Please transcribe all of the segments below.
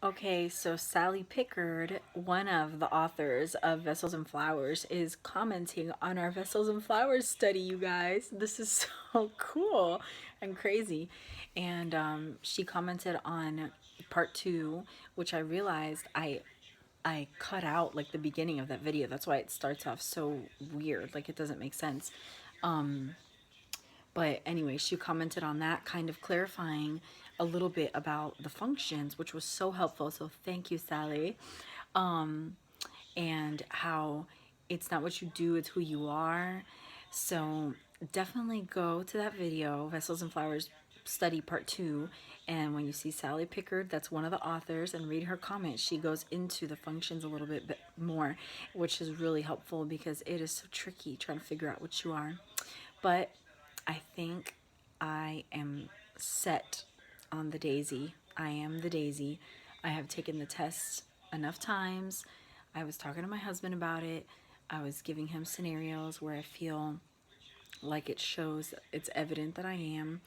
Okay, so Sally Pickard, one of the authors of Vessels and Flowers, is commenting on our Vessels and Flowers study, you guys. This is so cool and crazy. And she commented on part two, which I realized I cut out like the beginning of that video. That's why it starts off so weird. Like it doesn't make sense. But anyway, she commented on that, kind of clarifying a little bit about the functions, which was so helpful. So thank you, Sally. And how it's not what you do, it's who you are. So definitely go to that video, Vessels and Flowers Study Part 2. And when you see Sally Pickard, that's one of the authors, and read her comment, she goes into the functions a little bit more, which is really helpful because it is so tricky trying to figure out what you are. But I think I am set on the daisy. I am the daisy. I have taken the test enough times. I was talking to my husband about it. I was giving him scenarios where I feel like it shows, it's evident that I am.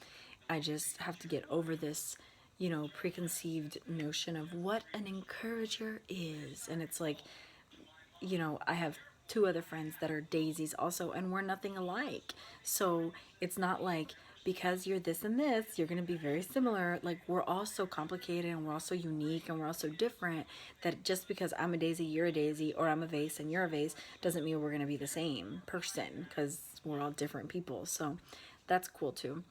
I just have to get over this, preconceived notion of what an encourager is. And it's like, I have two other friends that are daisies also, and we're nothing alike. So it's not like because you're this and this, you're going to be very similar. Like, we're all so complicated and we're all so unique and we're all so different that just because I'm a daisy, you're a daisy, or I'm a vase and you're a vase, doesn't mean we're going to be the same person because we're all different people. So that's cool too.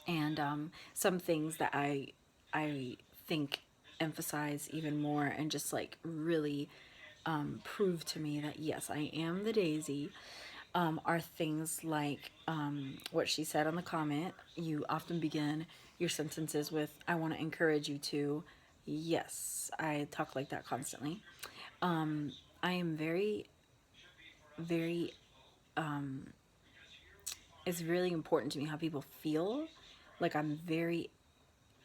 And some things that I think emphasize even more and just like really prove to me that yes, I am the daisy, are things like what she said on the comment. You often begin your sentences with, I want to encourage you to. Yes, I talk like that constantly. I am very, very, it's really important to me how people feel. Like, I'm very,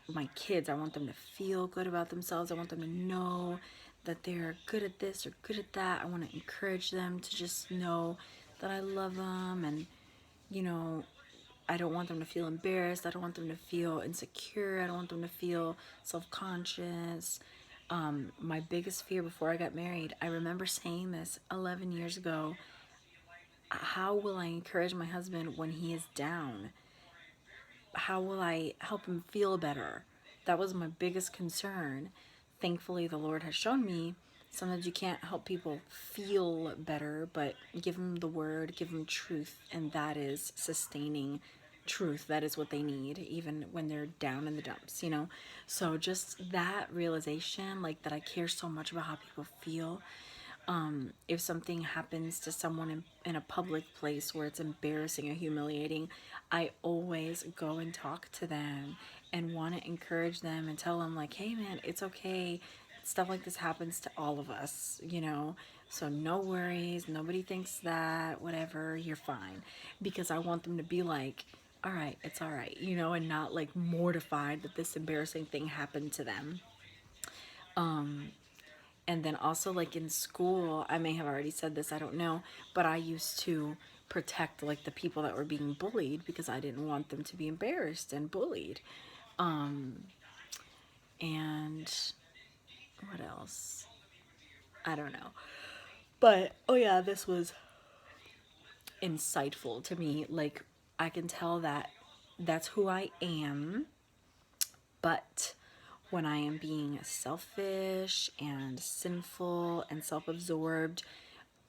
my kids, I want them to feel good about themselves. I want them to know that they're good at this or good at that. I want to encourage them to just know that I love them. And, you know, I don't want them to feel embarrassed. I don't want them to feel insecure. I don't want them to feel self-conscious. My biggest fear before I got married, I remember saying this 11 years ago. How will I encourage my husband when he is down? How will I help him feel better? That was my biggest concern. Thankfully, the Lord has shown me sometimes you can't help people feel better, but give them the word, give them truth, and that is sustaining truth. That is what they need, even when they're down in the dumps. So just that realization, like that I care so much about how people feel. If something happens to someone in a public place where it's embarrassing or humiliating, I always go and talk to them and want to encourage them and tell them, like, hey man, it's okay. Stuff like this happens to all of us. So no worries, nobody thinks that, whatever, you're fine. Because I want them to be like, all right, it's all right, and not like mortified that this embarrassing thing happened to them. And then also, like in school, I may have already said this, I don't know, but I used to protect like the people that were being bullied because I didn't want them to be embarrassed and bullied. And what else? I don't know. But oh yeah, this was insightful to me. Like, I can tell that that's who I am, but when I am being selfish and sinful and self absorbed,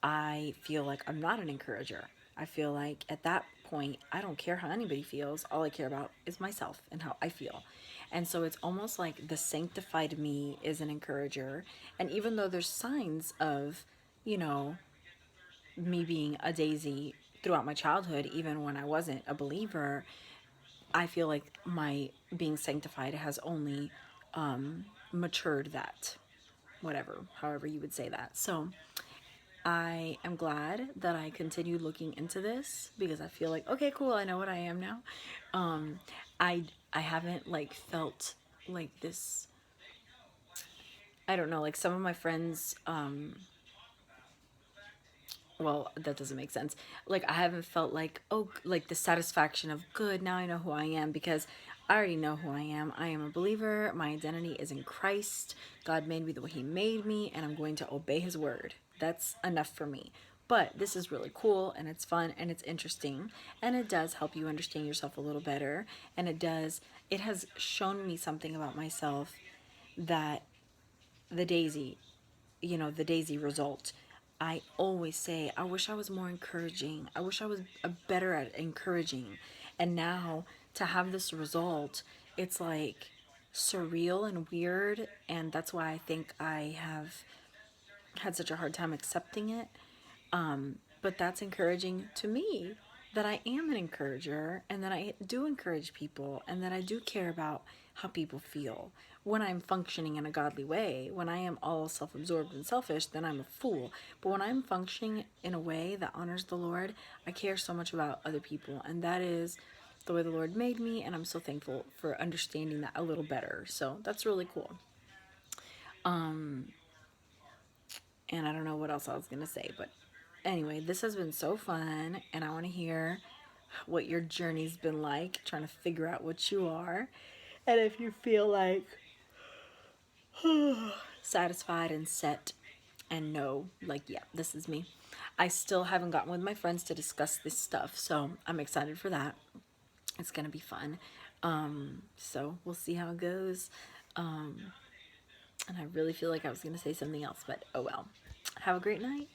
I feel like I'm not an encourager. I feel like at that point, I don't care how anybody feels. All I care about is myself and how I feel. And so it's almost like the sanctified me is an encourager. And even though there's signs of, you know, me being a daisy throughout my childhood, even when I wasn't a believer, I feel like my being sanctified has only matured that, whatever, however you would say that. So I am glad that I continued looking into this because I feel like, okay, cool, I know what I am now. Um, I haven't like felt like this. I don't know, like some of my friends, well, that doesn't make sense. Like, I haven't felt like, oh, like the satisfaction of good, now I know who I am, because I already know who I am. I am a believer. My identity is in Christ. God made me the way He made me, and I'm going to obey His word. That's enough for me. But this is really cool, and it's fun, and it's interesting, and it does help you understand yourself a little better. And it has shown me something about myself that the daisy, the daisy result. I always say, I wish I was more encouraging. I wish I was better at encouraging. And now to have this result, it's like surreal and weird. And that's why I think I have had such a hard time accepting it. But that's encouraging to me, that I am an encourager and that I do encourage people and that I do care about how people feel when I'm functioning in a godly way. When I am all self absorbed and selfish, then I'm a fool. But when I'm functioning in a way that honors the Lord, I care so much about other people. And that is the way the Lord made me. And I'm so thankful for understanding that a little better. So that's really cool. And I don't know what else I was going to say, but anyway, this has been so fun, and I want to hear what your journey's been like, trying to figure out what you are, and if you feel like satisfied and set and know, like, yeah, this is me. I still haven't gotten with my friends to discuss this stuff, so I'm excited for that. It's gonna be fun. So we'll see how it goes. And I really feel like I was gonna say something else, but oh well. Have a great night.